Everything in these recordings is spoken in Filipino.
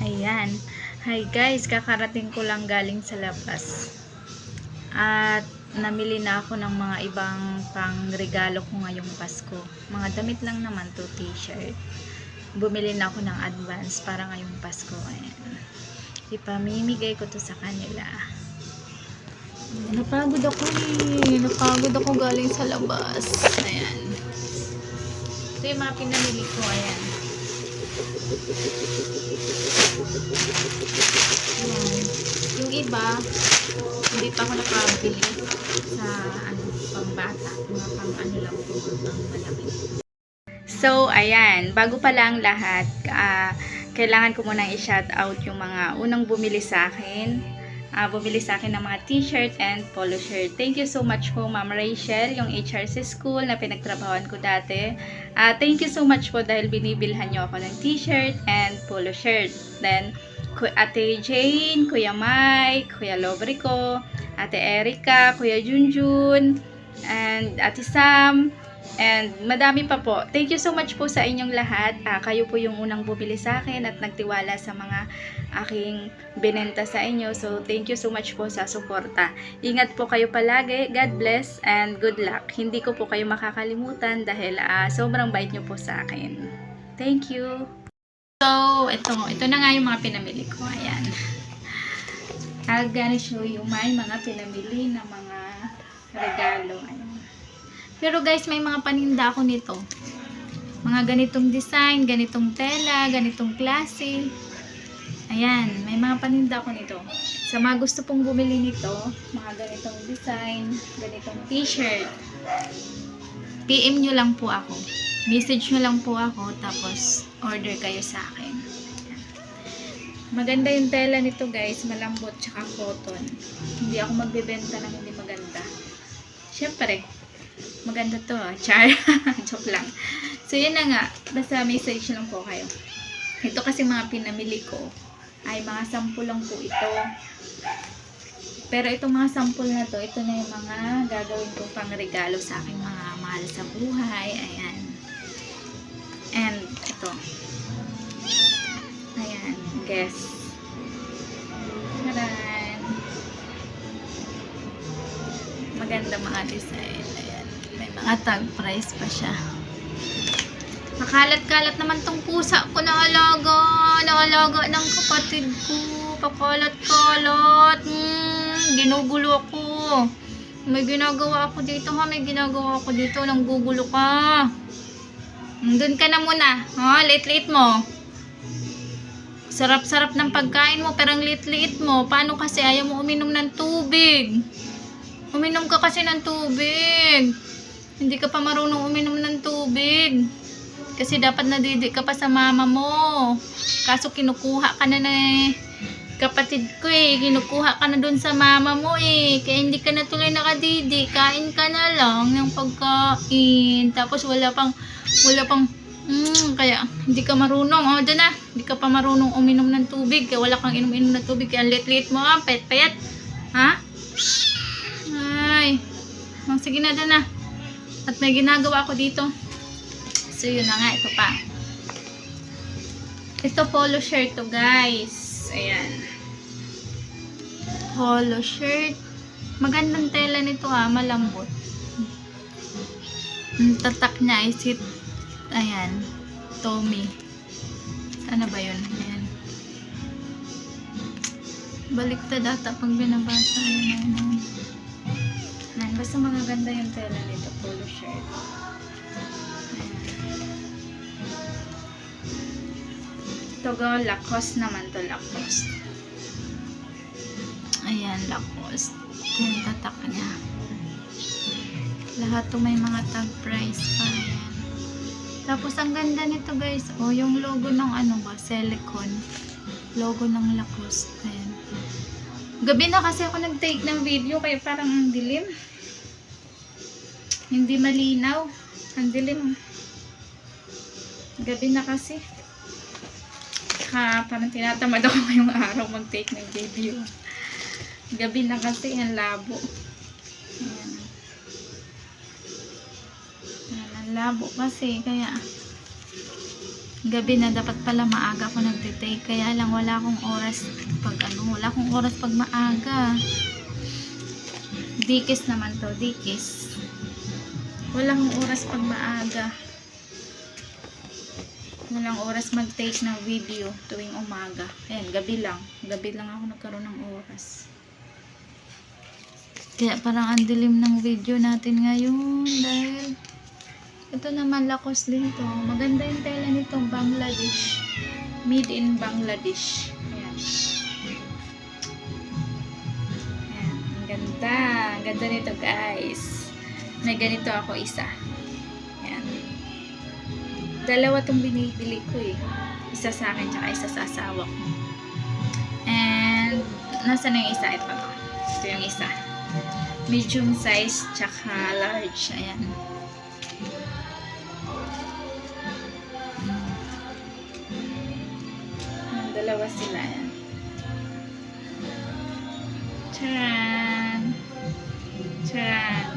Ayan. Hi guys, kakarating ko lang galing sa labas. At namili na ako ng mga ibang pang regalo ko ngayong Pasko. Mga damit lang naman to, t-shirt. Bumili na ako ng advance para ngayong Pasko. Ayan. Ipamimigay ko to sa kanila. Napagod ako Napagod ako galing sa labas. Ayan. Ito yung mga pinamili ko. Ayan. Yung iba, hindi pa ako nakabili sa pambata. Mga pang lang po, pang malaki. So, ayan. Bago pa lang lahat, kailangan ko munang i-shout out yung mga unang bumili sa akin. Bumili sa akin ng mga t-shirt and polo shirt. Thank you so much po, Ma'am Rachel, yung HRC school na pinagtrabahoan ko dati. Thank you so much po dahil binibilhan nyo ako ng t-shirt and polo shirt. Then, Ate Jane, Kuya Mike, Kuya Lobrico, Ate Erica, Kuya Junjun, and Ate Sam, and madami pa po. Thank you so much po sa inyong lahat. Kayo po yung unang bumili sa akin at nagtiwala sa mga aking binenta sa inyo. So, thank you so much po sa suporta. Ingat po kayo palagi. God bless and good luck. Hindi ko po kayo makakalimutan dahil sobrang bait nyo po sa akin. Thank you. So, ito na nga yung mga pinamili ko. Ayan. I'm gonna show you my mga pinamili na mga regalo. Ayan. Pero guys, may mga paninda ako nito. Mga ganitong design, ganitong tela, ganitong klase. Ayan, may mga paninda ako nito. Sa mga gusto pong bumili nito, mga ganitong design, ganitong t-shirt, PM nyo lang po ako. Message nyo lang po ako, tapos order kayo sa akin. Maganda yung tela nito guys, malambot tsaka cotton. Hindi ako magbebenta ng hindi maganda. Syempre, maganda to char. Joke lang. So yun na nga, basta message lang po kayo. Ito kasi mga pinamili ko ay mga sample lang po ito. Pero itong mga sample na to, ito na yung mga gagawin kong pang regalo sa aking mga mahal sa buhay. Ayan. And ito. Ayan, guess. Taran. Maganda mga design. Ayan. May mga tag price pa siya. Nakalat-kalat naman tong pusa ko na alaga. Naalaga ng kapatid ko. Pakalat-kalat. Ginugulo ako. May ginagawa ako dito ha. May ginagawa ako dito. Nanggugulo ka. Doon ka na muna. Late-late mo. Sarap-sarap ng pagkain mo, pero ang liit-liit mo. Paano kasi ayaw mo uminom ng tubig? Uminom ka kasi ng tubig. Hindi ka pa marunong uminom ng tubig. Kasi dapat nadidi ka pa sa mama mo. Kaso kinukuha ka na kapatid ko Kinukuha ka na dun sa mama mo Kaya hindi ka na tuloy nakadidi. Kain ka na lang ng pagkain. Tapos wala pang kaya hindi ka marunong. Dyan na. Hindi ka pa marunong uminom ng tubig. Kaya wala kang inom-inom ng tubig. Kaya lit-lit mo pet-pet. Ay. Sige na, dyan na. At may ginagawa ako dito. So yun na nga. Ito pa. Ito polo shirt to guys. Ayan. Polo shirt. Magandang tela nito malambot. Tatak niya is it. Ayan. Tommy. Sana ba yun? Ayan. Baliktad ata pag binabasa. Ayan. Basta magaganda yung tela nito. Polo shirt. Ayan. Ito Lacoste naman to. Lacoste. Ayan. Lacoste. Ito yung tatak niya. Lahat to may mga tag price pa. Ayan. Tapos, ang ganda nito guys. Yung logo ng silicone. Logo ng Lacoste. Ayan. Gabi na kasi ako nag-take ng video. Kaya parang ang dilim. Hindi malinaw. Ang dilim. Gabi na kasi. Parang tinatamad ako ngayong araw mag-take ng video. Gabi na kasi. Ang labo. Ayan. Labo kasi kaya gabi na, dapat pala maaga ako nagtitake, kaya lang wala akong oras pag maaga. Dikis naman to, dikis. Wala akong oras pag maaga. Walang oras mag-take ng video tuwing umaga. Ayan, gabi lang ako nagkaroon ng oras. Kaya parang ang dilim ng video natin ngayon dahil ito naman lakos din to. Maganda yung tela nitong Bangladesh. Made in Bangladesh. Ayan. Ayan. Ang ganda. Ang ganda nito guys. May ganito ako isa. Ayan. Dalawa tong binibili ko eh. Isa sa akin tsaka isa sa asawa ko. And nasa na yung isa? Ito. Ito yung isa. Medium size tsaka large. Ayan. Dalawa sila yan. Charan! Charan!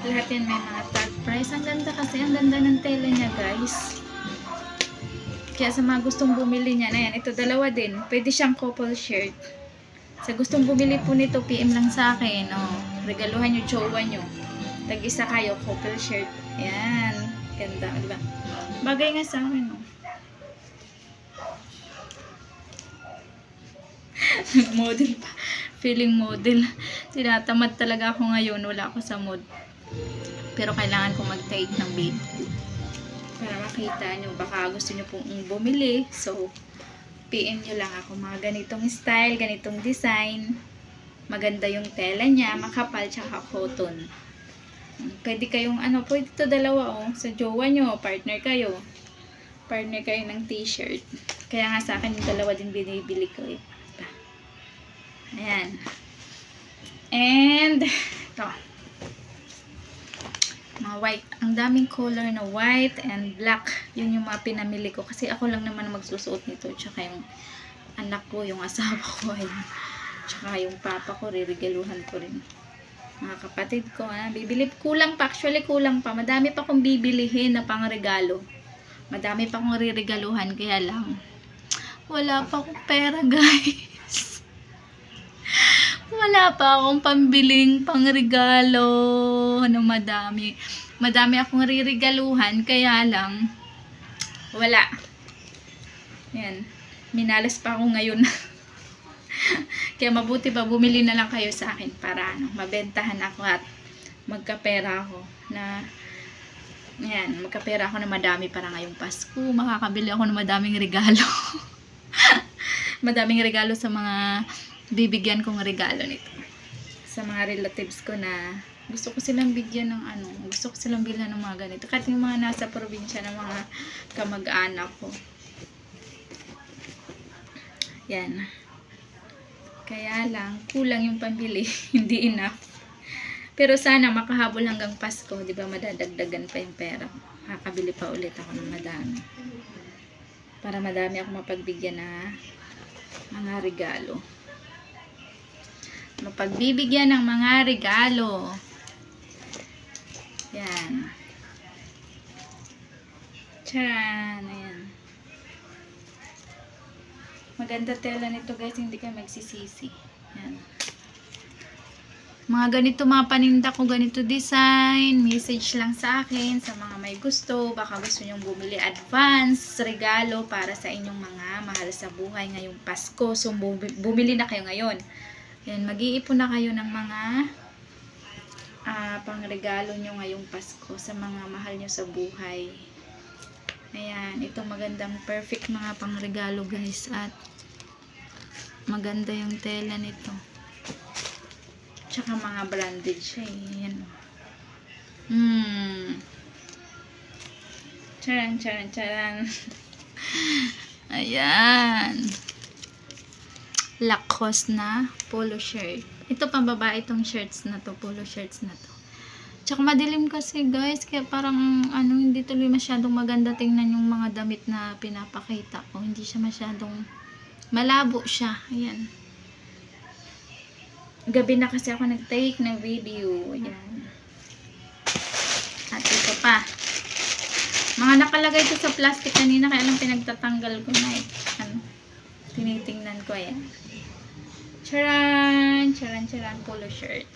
Lahat yan may mga tag price. Ang ganda kasi. Ang ganda ng tela niya guys. Kaya sa mga gustong bumili niya, ayan, ito dalawa din. Pwede siyang couple shirt. Sa gustong bumili po nito, PM lang sa akin. Oh, regaluhan nyo, jowa nyo. Tag-isa kayo, couple shirt. Ayan. Ganda. Diba? Bagay nga sa akin. Oh. Model pa. Feeling model. Tinatamad talaga ako ngayon. Wala ako sa mood. Pero kailangan kong mag-take ng video. Para makita nyo. Baka gusto nyo pong bumili. So, PM nyo lang ako. Mga ganitong style, ganitong design. Maganda yung tela niya. Makapal, tsaka cotton. Pwede kayong pwede to dalawa oh. Sa jowa nyo, partner kayo. Partner kayo ng t-shirt. Kaya nga sa akin yung dalawa din binibili ko eh. Ayan. And, ito. Mga white. Ang daming color na white and black. Yun yung mga pinamili ko. Kasi ako lang naman magsusuot nito. Tsaka yung anak ko, yung asawa ko. Ayan. Tsaka yung papa ko, ririgaluhan ko rin. Mga kapatid ko. Bibili. Kulang pa. Actually, kulang pa. Madami pa akong bibilihin na pang regalo. Madami pa akong ririgaluhan. Kaya lang, wala pa akong pera, guys. Wala pa akong pambiling pangregalo na madami. Madami akong ririgaluhan, kaya lang wala. Yan. Minalas pa ako ngayon. Kaya mabuti pa bumili na lang kayo sa akin para mabentahan ako at magkapera ako na magkapera ako na madami para ngayong Pasko. Makakabili ako ng madaming regalo. Madaming regalo sa mga bibigyan kong regalo nito. Sa mga relatives ko na gusto ko silang bigyan ng gusto ko silang bilhan ng mga ganito. Kahit yung mga nasa probinsya ng mga kamag-anak ko. Yan. Kaya lang, kulang yung pambili. Hindi enough. Pero sana makahabol hanggang Pasko. Diba madadagdagan pa yung pera. Makakabili pa ulit ako ng madami. Para madami ako mapagbigyan na mga regalo. Mapagbibigyan ng mga regalo. Yan. Tcharan! Ayan. Maganda tela nito guys, hindi kayo magsisisi. Yan. Mga ganito mga paninda ko, ganito design. Message lang sa akin sa mga may gusto. Baka gusto nyong bumili advance regalo para sa inyong mga mahal sa buhay ngayong Pasko. So bumili na kayo ngayon. Yan, mag-iipon na kayo ng mga pangregalo nyo ngayong Pasko sa mga mahal nyo sa buhay. Ayan, ito magandang perfect mga pangregalo guys at maganda yung tela nito. Tsaka mga branded siya eh. Yan. Charan, charan, charan. Ayan. Lacoste na polo shirt. Ito pang babae itong shirts na to, polo shirts na to. Tsaka madilim kasi guys, kaya parang hindi tuloy masyadong maganda tingnan yung mga damit na pinapakita ko. Hindi siya masyadong malabo siya. Ayan. Gabi na kasi ako nag-take ng video. Ayan. At ito pa. Mga nakalagay ito sa plastic kanina, kaya lang pinagtatanggal ko na eh. Ano, tinitingnan ko yan. Charan! Charan, charan, polo shirt.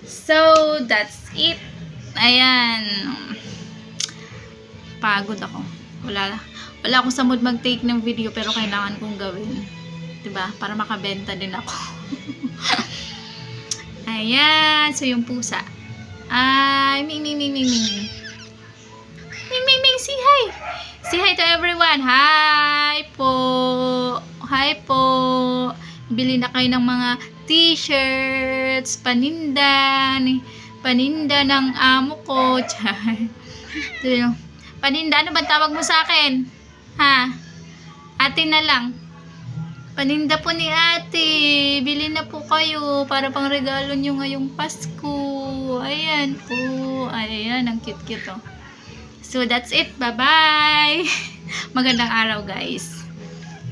So, that's it. Ayan. Pagod ako. Wala ako sa mood mag-take ng video, pero kailangan kong gawin. 'Di ba? Para makabenta din ako. Ayan. So, yung pusa. Ay, ming. Ming, say hi. Say hi to everyone. Hi po. Hi po. Bili na kayo ng mga t-shirts, paninda ng amo ko. Paninda, ano ba tawag mo sa akin? Ha? Ate na lang. Paninda po ni ate. Bili na po kayo para pang regalo nyo ngayong Pasko. Ayan po. Ayan, ang cute-cute oh. So, that's it. Bye-bye. Magandang araw, guys.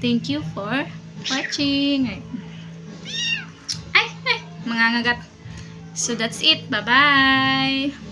Thank you for watching. Ay, mangangagat. So, that's it. Bye-bye.